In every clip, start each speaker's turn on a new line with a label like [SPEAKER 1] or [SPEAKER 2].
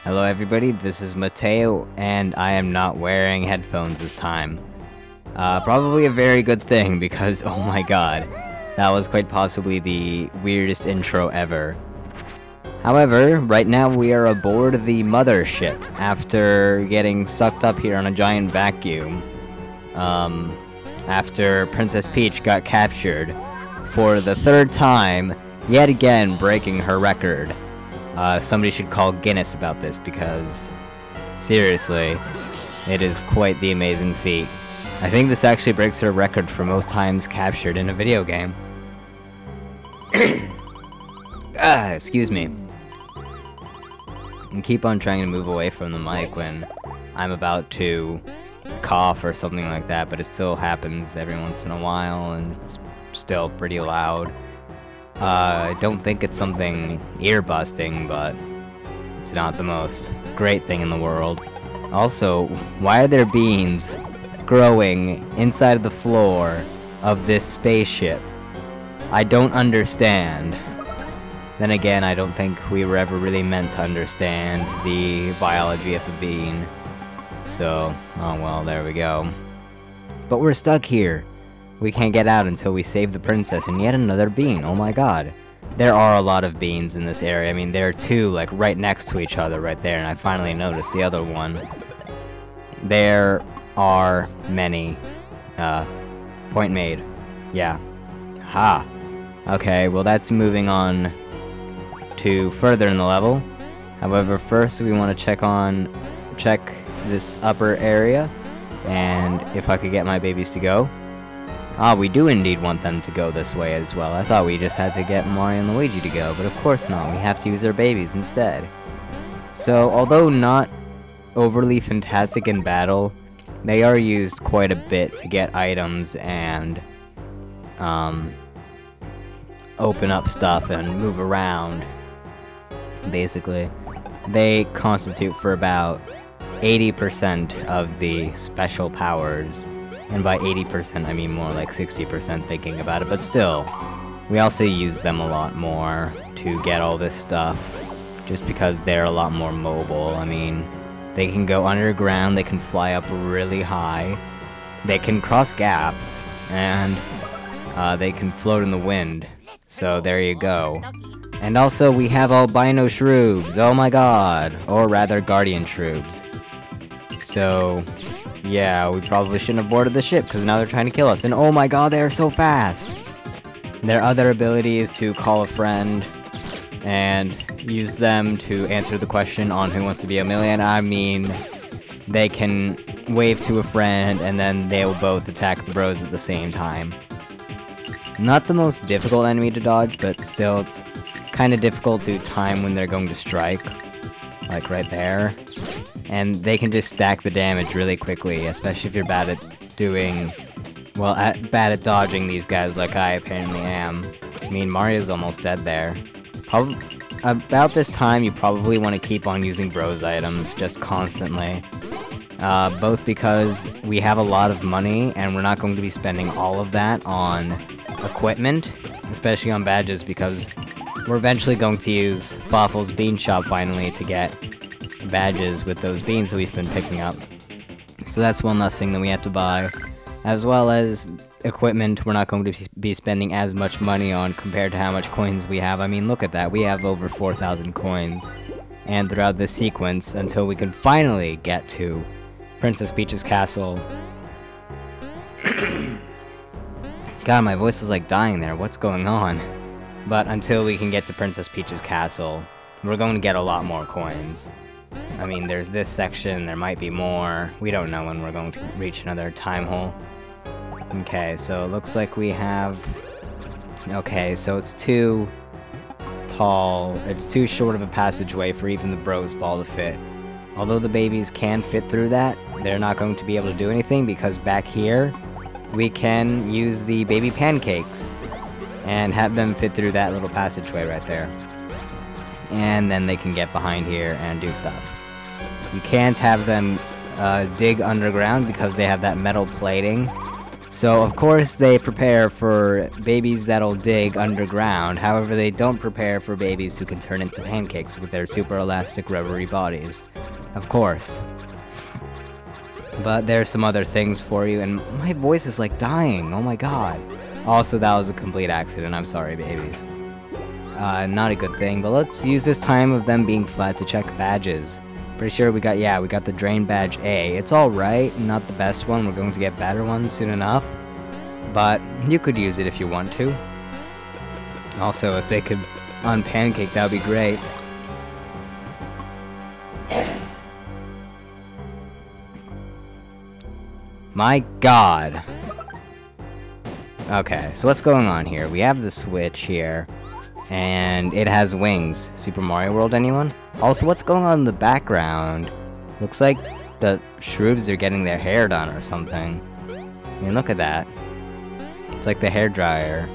[SPEAKER 1] Hello everybody, this is Mateo, and I am not wearing headphones this time. Probably a very good thing, because oh my god, that was quite possibly the weirdest intro ever. However, right now we are aboard the Mothership, after getting sucked up here on a giant vacuum. After Princess Peach got captured for the third time, yet again breaking her record. Somebody should call Guinness about this, because, seriously, it is quite the amazing feat. I think this actually breaks her record for most times captured in a video game. Excuse me. And keep on trying to move away from the mic when I'm about to cough or something like that, but it still happens every once in a while, and it's still pretty loud. I don't think it's something ear-busting, but it's not the most great thing in the world. Also, why are there beans growing inside of the floor of this spaceship? I don't understand. Then again, I don't think we were ever really meant to understand the biology of the bean. So, oh well, there we go. But we're stuck here. We can't get out until we save the princess and yet another bean. Oh my god. There are a lot of beans in this area. I mean, there are two, like, right next to each other right there, and I finally noticed the other one. There are many. Point made. Yeah. Ha. Okay, well that's moving on to further in the level. However, first we want to check this upper area, and if I could get my babies to go. Ah, we do indeed want them to go this way as well. I thought we just had to get Mario and Luigi to go, but of course not. We have to use their babies instead. So, although not overly fantastic in battle, they are used quite a bit to get items and open up stuff and move around. Basically, they constitute for about 80% of the special powers. And by 80%, I mean more like 60% thinking about it, but still, we also use them a lot more to get all this stuff, just because they're a lot more mobile. I mean, they can go underground, they can fly up really high, they can cross gaps, and they can float in the wind. So there you go. And also, we have albino Shroobs, oh my god, or rather guardian Shroobs. So yeah, we probably shouldn't have boarded the ship, because now they're trying to kill us. And oh my god, they are so fast! Their other ability is to call a friend, and use them to answer the question on Who Wants to Be a Million. I mean, they can wave to a friend, and then they will both attack the bros at the same time. Not the most difficult enemy to dodge, but still, it's kind of difficult to time when they're going to strike. Like right there. And they can just stack the damage really quickly, especially if you're bad at doing, well, bad at dodging these guys like I apparently am. I mean, Mario's almost dead there. About this time, you probably want to keep on using bros items just constantly. Both because we have a lot of money, and we're not going to be spending all of that on equipment, especially on badges, because we're eventually going to use Fawful's Bean Shop finally to get badges with those beans that we've been picking up. So that's one less thing that we have to buy. As well as equipment we're not going to be spending as much money on compared to how much coins we have. I mean, look at that. We have over 4,000 coins. And throughout this sequence, until we can finally get to Princess Peach's castle. God, my voice is like dying there. What's going on? But until we can get to Princess Peach's castle, we're going to get a lot more coins. I mean, there's this section, there might be more. We don't know when we're going to reach another time hole. Okay, so it looks like we have... Okay, so it's too tall, it's too short of a passageway for even the bros ball to fit. Although the babies can fit through that, they're not going to be able to do anything, because back here, we can use the baby pancakes and have them fit through that little passageway right there. And then they can get behind here and do stuff. You can't have them dig underground because they have that metal plating So, of course, they prepare for babies that'll dig underground. However, they don't prepare for babies who can turn into pancakes with their super elastic rubbery bodies. Of course. But there's some other things for you, and my voice is like dying. Oh my god. Also, that was a complete accident. I'm sorry, babies. Not a good thing, but let's use this time of them being flat to check badges. Pretty sure we got the Drain Badge A. It's alright, not the best one. We're going to get better ones soon enough. But you could use it if you want to. Also, if they could unpancake, that would be great. My god. Okay, so what's going on here? We have the switch here. And it has wings. Super Mario World, anyone? Also, what's going on in the background? Looks like the Shroobs are getting their hair done or something. I mean, look at that. It's like the hairdryer.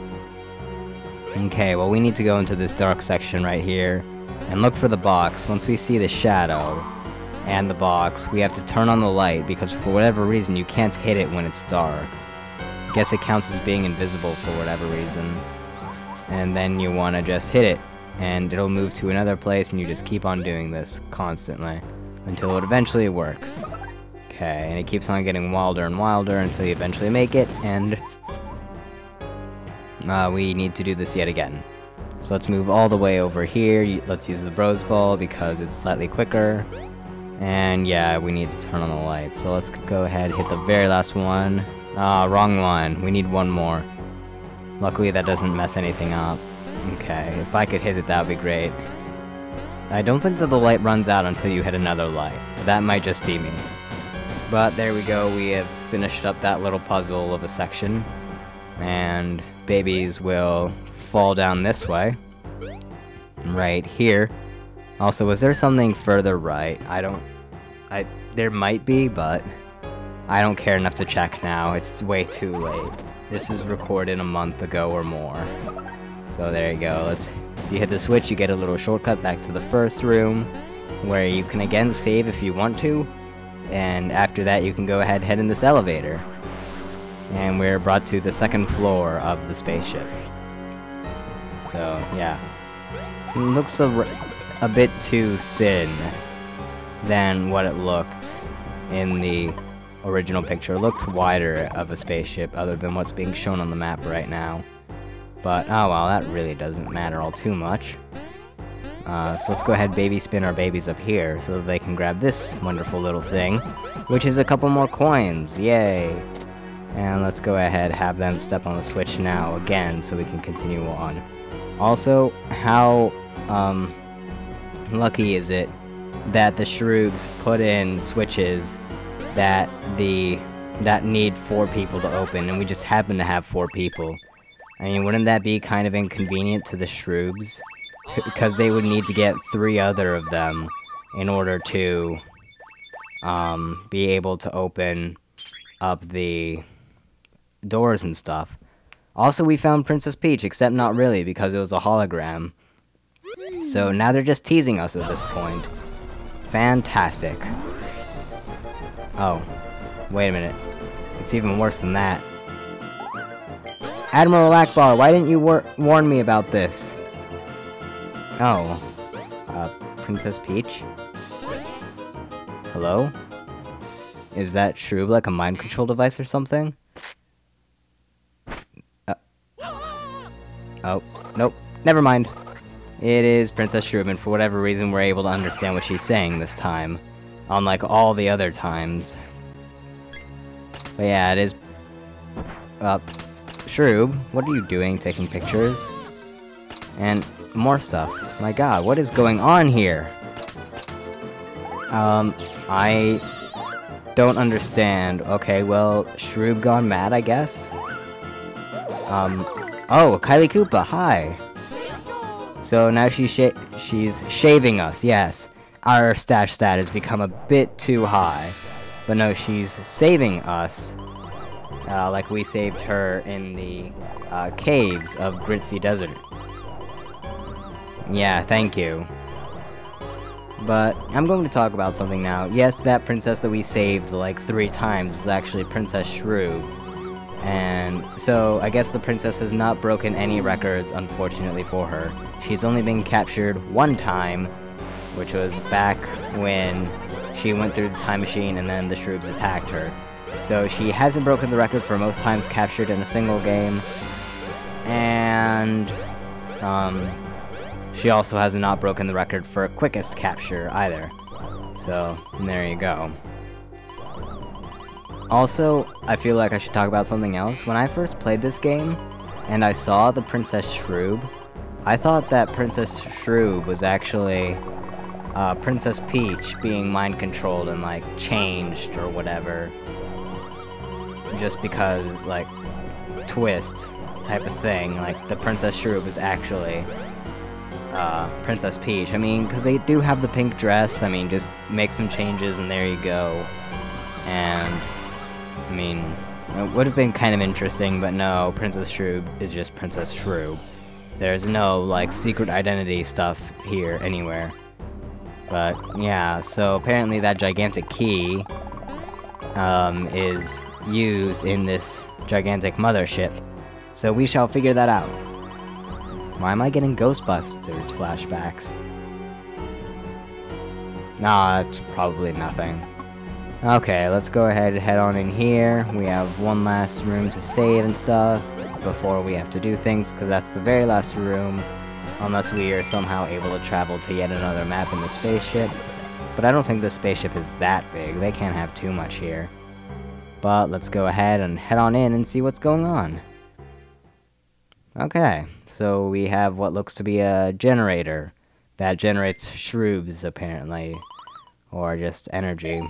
[SPEAKER 1] Okay, well, we need to go into this dark section right here and look for the box. Once we see the shadow and the box, we have to turn on the light because for whatever reason you can't hit it when it's dark. I guess it counts as being invisible for whatever reason. And then you want to just hit it, and it'll move to another place, and you just keep on doing this constantly until it eventually works. Okay, and it keeps on getting wilder and wilder until you eventually make it, and we need to do this yet again. So let's move all the way over here. Let's use the Bros Ball because it's slightly quicker. And yeah, we need to turn on the lights. So let's go ahead, hit the very last one. Ah, wrong one. We need one more. Luckily that doesn't mess anything up. Okay, if I could hit it, that would be great. I don't think that the light runs out until you hit another light. That might just be me. But there we go, we have finished up that little puzzle of a section. And babies will fall down this way. Right here. Also, was there something further right? There might be, but I don't care enough to check now. It's way too late. This was recorded a month ago or more. So there you go. If you hit the switch, you get a little shortcut back to the first room, where you can again save if you want to, and after that you can go ahead and head in this elevator. And we're brought to the second floor of the spaceship. So yeah. It looks a bit too thin than what it looked in the original picture. It looked wider of a spaceship other than what's being shown on the map right now. But, oh well, that really doesn't matter all too much. So let's go ahead baby spin our babies up here so that they can grab this wonderful little thing, which is a couple more coins. Yay! And let's go ahead have them step on the switch now again so we can continue on. Also, how lucky is it that the Shroobs put in switches that need 4 people to open, and we just happen to have 4 people. I mean, wouldn't that be kind of inconvenient to the Shroobs? Because they would need to get 3 other of them in order to be able to open up the doors and stuff. Also, we found Princess Peach, except not really, because it was a hologram. So now they're just teasing us at this point. Fantastic. Oh, wait a minute. It's even worse than that. Admiral Akbar, why didn't you warn me about this? Oh. Princess Peach? Hello? Is that Shroob like a mind control device or something? Oh, nope. Never mind. It is Princess Shroob, and for whatever reason we're able to understand what she's saying this time. Unlike all the other times. But yeah, it is... Shroob, what are you doing taking pictures? And more stuff. My god, what is going on here? I don't understand. Okay, well, Shroob gone mad, I guess? Oh, Kylie Koopa, hi! So now she's shaving us, yes. Our stash stat has become a bit too high. But no, she's saving us. Like we saved her in the caves of Gritzy Desert. Yeah, thank you. But I'm going to talk about something now. Yes, that princess that we saved like 3 times is actually Princess Shroob. And so, I guess the princess has not broken any records, unfortunately for her. She's only been captured one time, which was back when she went through the time machine and then the Shroobs attacked her. So she hasn't broken the record for most times captured in a single game. And, she also has not broken the record for quickest capture either. So, there you go. Also, I feel like I should talk about something else. When I first played this game, and I saw the Princess Shroob, I thought that Princess Shroob was actually Princess Peach being mind-controlled and, like, changed or whatever. Just because, like, twist type of thing. Like, the Princess Shroob is actually Princess Peach. I mean, because they do have the pink dress. I mean, just make some changes and there you go. And I mean, it would have been kind of interesting, but no, Princess Shroob is just Princess Shroob. There's no, like, secret identity stuff here anywhere. But, yeah, so apparently that gigantic key is used in this gigantic mothership. So we shall figure that out. Why am I getting Ghostbusters flashbacks? Nah, it's probably nothing. Okay, let's go ahead and head on in here. We have one last room to save and stuff before we have to do things, because that's the very last room, unless we are somehow able to travel to yet another map in the spaceship. But I don't think the spaceship is that big. They can't have too much here. But let's go ahead and head on in and see what's going on. Okay, so we have what looks to be a generator that generates Shroobs, apparently, or just energy.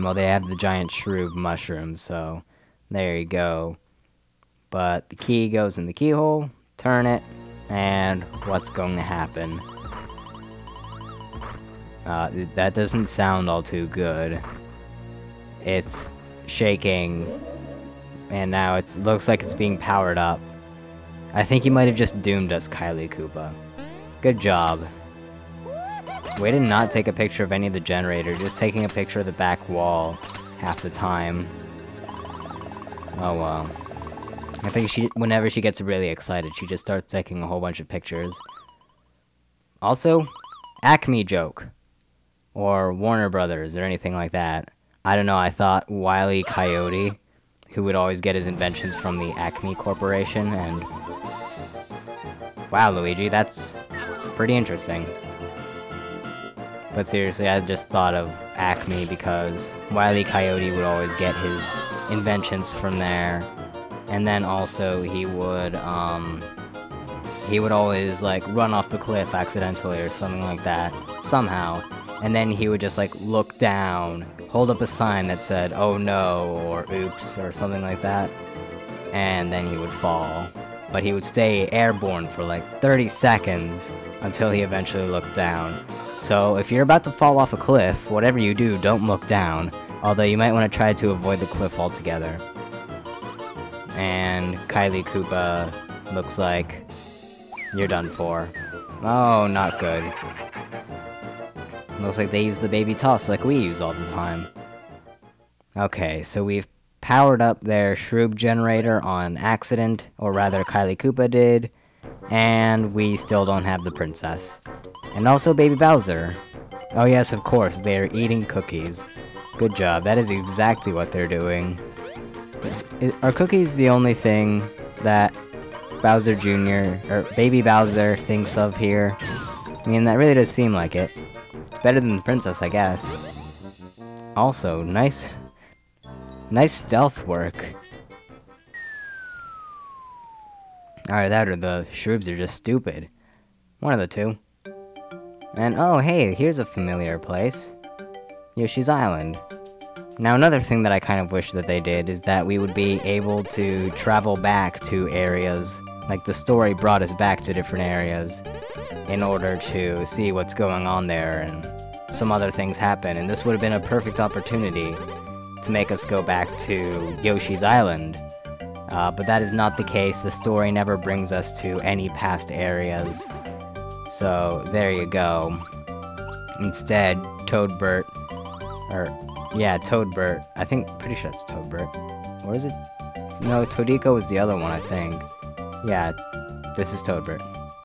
[SPEAKER 1] Well, they have the giant Shroob mushrooms, so there you go. But the key goes in the keyhole, turn it, and what's going to happen? That doesn't sound all too good. It's shaking, and now it looks like it's being powered up. I think you might have just doomed us, Kylie Koopa. Good job. Way to not take a picture of any of the generators, just taking a picture of the back wall half the time. Oh well. I think whenever she gets really excited, she just starts taking a whole bunch of pictures. Also, Acme joke. Or Warner Brothers, or anything like that. I don't know, I thought Wile E. Coyote, who would always get his inventions from the Acme Corporation, and... Wow, Luigi, that's pretty interesting. But seriously, I just thought of Acme because Wile E. Coyote would always get his inventions from there. And then also he would always, like, run off the cliff accidentally or something like that. Somehow. And then he would just, like, look down, hold up a sign that said, "Oh no," or "Oops," or something like that. And then he would fall. But he would stay airborne for, like, 30 seconds until he eventually looked down. So, if you're about to fall off a cliff, whatever you do, don't look down. Although you might want to try to avoid the cliff altogether. And Kylie Koopa looks like you're done for. Oh, not good. Looks like they use the baby toss like we use all the time. Okay, so we've powered up their Shroob generator on accident, or rather Kylie Koopa did, and we still don't have the princess. And also Baby Bowser. Oh yes, of course, they are eating cookies. Good job, that is exactly what they're doing. Are cookies the only thing that Bowser Jr., or Baby Bowser, thinks of here? I mean, that really does seem like it. It's better than the princess, I guess. Also, nice stealth work. Either that or the Shroobs are just stupid. One of the two. And oh hey, here's a familiar place. Yoshi's Island. Now another thing that I kind of wish that they did is that we would be able to travel back to areas. Like the story brought us back to different areas in order to see what's going on there and some other things happen. And this would have been a perfect opportunity to make us go back to Yoshi's Island. But that is not the case. The story never brings us to any past areas. So, there you go. Instead, Toadbert, Toadbert, pretty sure it's Toadbert. Or is it? No, Todiko was the other one, I think. Yeah, this is Toadbert.